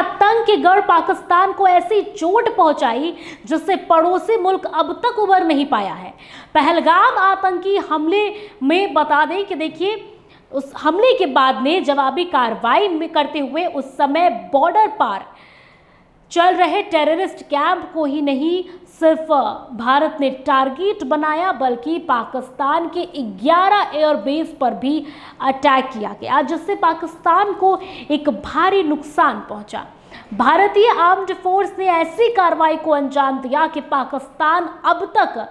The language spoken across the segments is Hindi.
आतंकी गढ़ पाकिस्तान को ऐसी चोट पहुंचाई जिससे पड़ोसी मुल्क अब तक उबर नहीं पाया है। पहलगाम आतंकी हमले में बता दें कि देखिए, उस हमले के बाद में जवाबी कार्रवाई करते हुए उस समय बॉर्डर पार चल रहे टेररिस्ट कैंप को ही नहीं सिर्फ भारत ने टारगेट बनाया, बल्कि पाकिस्तान के 11 एयरबेस पर भी अटैक किया गया, जिससे पाकिस्तान को एक भारी नुकसान पहुंचा। भारतीय आर्म्ड फोर्स ने ऐसी कार्रवाई को अंजाम दिया कि पाकिस्तान अब तक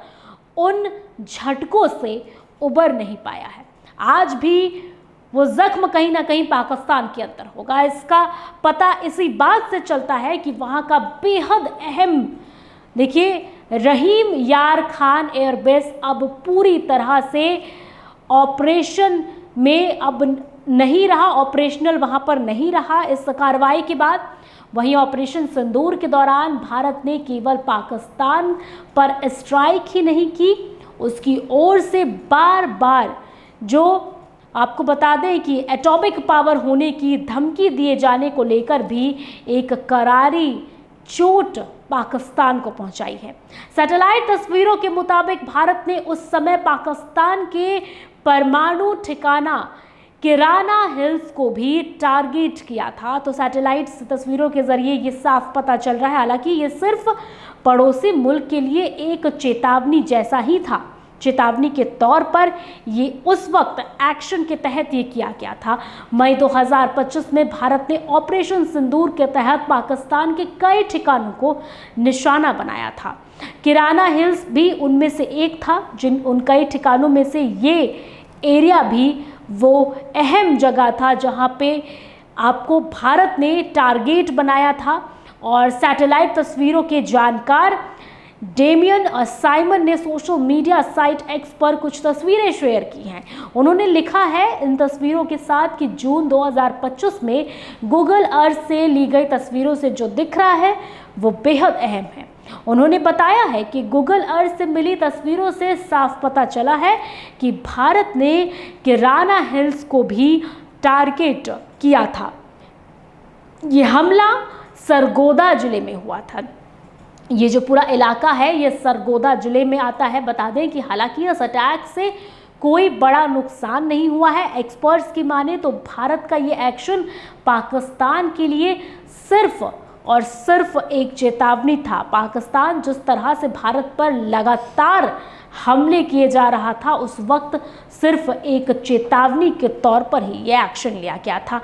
उन झटकों से उबर नहीं पाया है। आज भी वो जख्म कहीं ना कहीं पाकिस्तान के अंदर होगा। इसका पता इसी बात से चलता है कि वहाँ का बेहद अहम, देखिए, रहीम यार खान एयरबेस अब पूरी तरह से ऑपरेशन में अब नहीं रहा, ऑपरेशनल वहाँ पर नहीं रहा इस कार्रवाई के बाद। वहीं ऑपरेशन सिंदूर के दौरान भारत ने केवल पाकिस्तान पर स्ट्राइक ही नहीं की, उसकी ओर से बार बार, जो आपको बता दें कि एटॉमिक पावर होने की धमकी दिए जाने को लेकर भी एक करारी चोट पाकिस्तान को पहुंचाई है। सैटेलाइट तस्वीरों के मुताबिक भारत ने उस समय पाकिस्तान के परमाणु ठिकाना किराना हिल्स को भी टारगेट किया था। तो सैटेलाइट तस्वीरों के जरिए ये साफ पता चल रहा है, हालांकि ये सिर्फ पड़ोसी मुल्क के लिए एक चेतावनी जैसा ही था। चेतावनी के तौर पर ये उस वक्त एक्शन के तहत ये किया गया था। मई 2025 में भारत ने ऑपरेशन सिंदूर के तहत पाकिस्तान के कई ठिकानों को निशाना बनाया था। किराना हिल्स भी उनमें से एक था। उन कई ठिकानों में से ये एरिया भी वो अहम जगह था जहाँ पे आपको भारत ने टारगेट बनाया था। और सैटेलाइट तस्वीरों के जानकार डेमियन और साइमन ने सोशल मीडिया साइट एक्स पर कुछ तस्वीरें शेयर की हैं। उन्होंने लिखा है इन तस्वीरों के साथ कि जून 2025 में गूगल अर्थ से ली गई तस्वीरों से जो दिख रहा है वो बेहद अहम है। उन्होंने बताया है कि गूगल अर्थ से मिली तस्वीरों से साफ पता चला है कि भारत ने किराना हिल्स को भी टारगेट किया था। ये हमला सरगोदा जिले में हुआ था। ये जो पूरा इलाका है ये सरगोदा जिले में आता है। बता दें कि हालांकि इस अटैक से कोई बड़ा नुकसान नहीं हुआ है। एक्सपर्ट्स की माने तो भारत का ये एक्शन पाकिस्तान के लिए सिर्फ और सिर्फ एक चेतावनी था। पाकिस्तान जिस तरह से भारत पर लगातार हमले किए जा रहा था, उस वक्त सिर्फ एक चेतावनी के तौर पर ही यह एक्शन लिया गया था।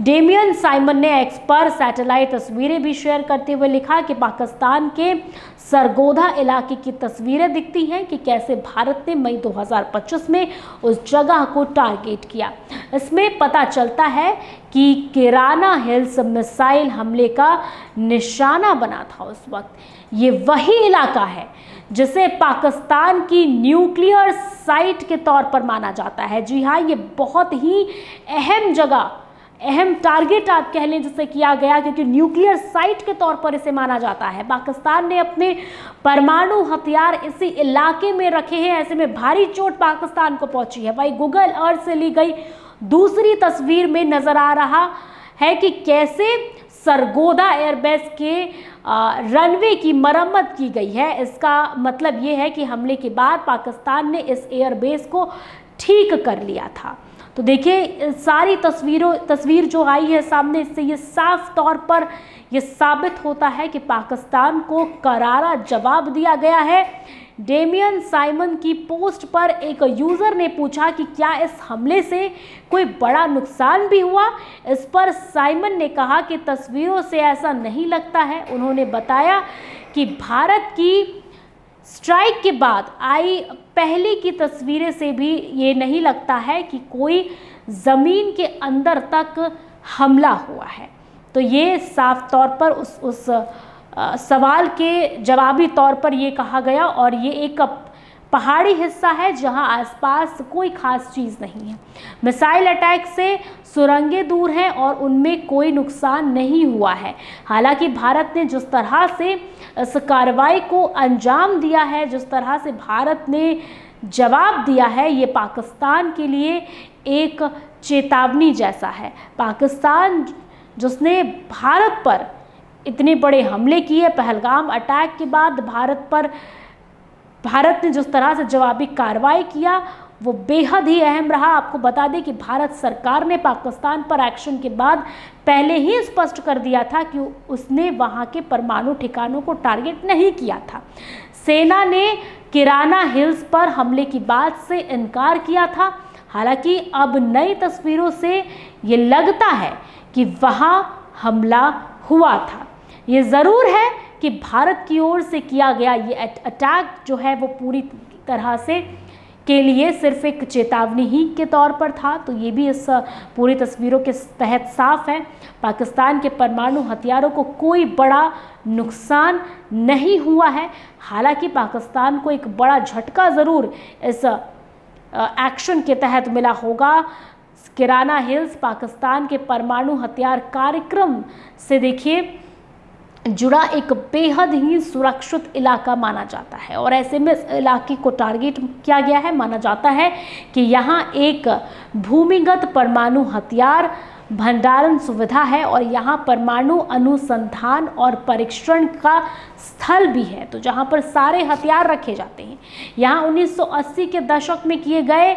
डेमियन साइमन ने एक्स पर सैटेलाइट तस्वीरें भी शेयर करते हुए लिखा कि पाकिस्तान के सरगोदा इलाके की तस्वीरें दिखती हैं कि कैसे भारत ने मई 2025 में उस जगह को टारगेट किया। इसमें पता चलता है कि किराना हिल्स मिसाइल हमले का निशाना बना था उस वक्त। ये वही इलाका है जिसे पाकिस्तान की न्यूक्लियर साइट के तौर पर माना जाता है। जी हाँ, ये बहुत ही अहम जगह, अहम टारगेट आप कह लें जिसे किया गया, क्योंकि न्यूक्लियर साइट के तौर पर इसे माना जाता है। पाकिस्तान ने अपने परमाणु हथियार इसी इलाके में रखे हैं। ऐसे में भारी चोट पाकिस्तान को पहुंची है। वही गूगल अर्थ से ली गई दूसरी तस्वीर में नजर आ रहा है कि कैसे सरगोदा एयरबेस के रनवे की मरम्मत की गई है। इसका मतलब ये है कि हमले के बाद पाकिस्तान ने इस एयरबेस को ठीक कर लिया था। तो देखिए, सारी तस्वीर जो आई है सामने, इससे ये साफ तौर पर ये साबित होता है कि पाकिस्तान को करारा जवाब दिया गया है। डेमियन साइमन की पोस्ट पर एक यूज़र ने पूछा कि क्या इस हमले से कोई बड़ा नुकसान भी हुआ। इस पर साइमन ने कहा कि तस्वीरों से ऐसा नहीं लगता है। उन्होंने बताया कि भारत की स्ट्राइक के बाद आई पहले की तस्वीरें से भी ये नहीं लगता है कि कोई ज़मीन के अंदर तक हमला हुआ है। तो ये साफ तौर पर उस सवाल के जवाबी तौर पर ये कहा गया। और ये एक पहाड़ी हिस्सा है जहां आसपास कोई खास चीज़ नहीं है। मिसाइल अटैक से सुरंगें दूर हैं और उनमें कोई नुकसान नहीं हुआ है। हालांकि भारत ने जिस तरह से इस कार्रवाई को अंजाम दिया है, जिस तरह से भारत ने जवाब दिया है, ये पाकिस्तान के लिए एक चेतावनी जैसा है। पाकिस्तान जिसने भारत पर इतने बड़े हमले किए। पहलगाम अटैक के बाद भारत ने जिस तरह से जवाबी कार्रवाई किया वो बेहद ही अहम रहा। आपको बता दें कि भारत सरकार ने पाकिस्तान पर एक्शन के बाद पहले ही स्पष्ट कर दिया था कि उसने वहां के परमाणु ठिकानों को टारगेट नहीं किया था। सेना ने किराना हिल्स पर हमले की बात से इनकार किया था। हालांकि अब नई तस्वीरों से ये लगता है कि वहां हमला हुआ था। ये ज़रूर है कि भारत की ओर से किया गया ये अटैक जो है वो पूरी तरह से के लिए सिर्फ एक चेतावनी ही के तौर पर था। तो ये भी इस पूरी तस्वीरों के तहत साफ है। पाकिस्तान के परमाणु हथियारों को कोई बड़ा नुकसान नहीं हुआ है। हालांकि पाकिस्तान को एक बड़ा झटका ज़रूर इस एक्शन के तहत मिला होगा। किराना हिल्स पाकिस्तान के परमाणु हथियार कार्यक्रम से देखिए जुड़ा एक बेहद ही सुरक्षित इलाका माना जाता है और ऐसे में इस इलाके को टारगेट किया गया है। माना जाता है कि यहाँ एक भूमिगत परमाणु हथियार भंडारण सुविधा है और यहाँ परमाणु अनुसंधान और परीक्षण का स्थल भी है, तो जहाँ पर सारे हथियार रखे जाते हैं। यहाँ 1980 के दशक में किए गए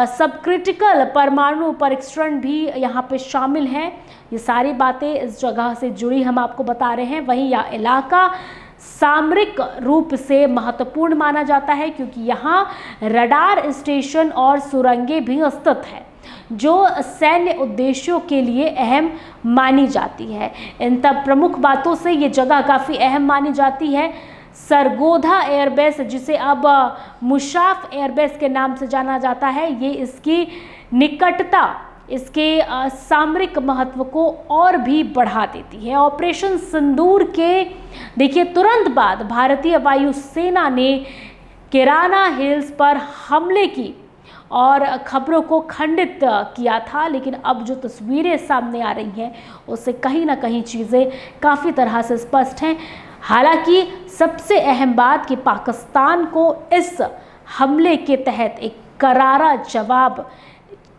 सब क्रिटिकल परमाणु परीक्षण भी यहाँ पे शामिल हैं। ये सारी बातें इस जगह से जुड़ी हम आपको बता रहे हैं। वहीं यह इलाका सामरिक रूप से महत्वपूर्ण माना जाता है क्योंकि यहाँ रडार स्टेशन और सुरंगें भी स्थित है जो सैन्य उद्देश्यों के लिए अहम मानी जाती है। इन तब प्रमुख बातों से ये जगह काफ़ी अहम मानी जाती है। सरगोधा एयरबेस, जिसे अब मुशाफ एयरबेस के नाम से जाना जाता है, ये इसकी निकटता इसके सामरिक महत्व को और भी बढ़ा देती है। ऑपरेशन सिंदूर के देखिए तुरंत बाद भारतीय वायुसेना ने किराना हिल्स पर हमले की और खबरों को खंडित किया था, लेकिन अब जो तस्वीरें सामने आ रही हैं उससे कहीं ना कहीं चीज़ें काफ़ी तरह से स्पष्ट हैं। हालांकि सबसे अहम बात कि पाकिस्तान को इस हमले के तहत एक करारा जवाब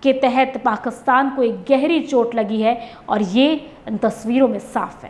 के तहत पाकिस्तान को एक गहरी चोट लगी है और ये इन तस्वीरों में साफ है।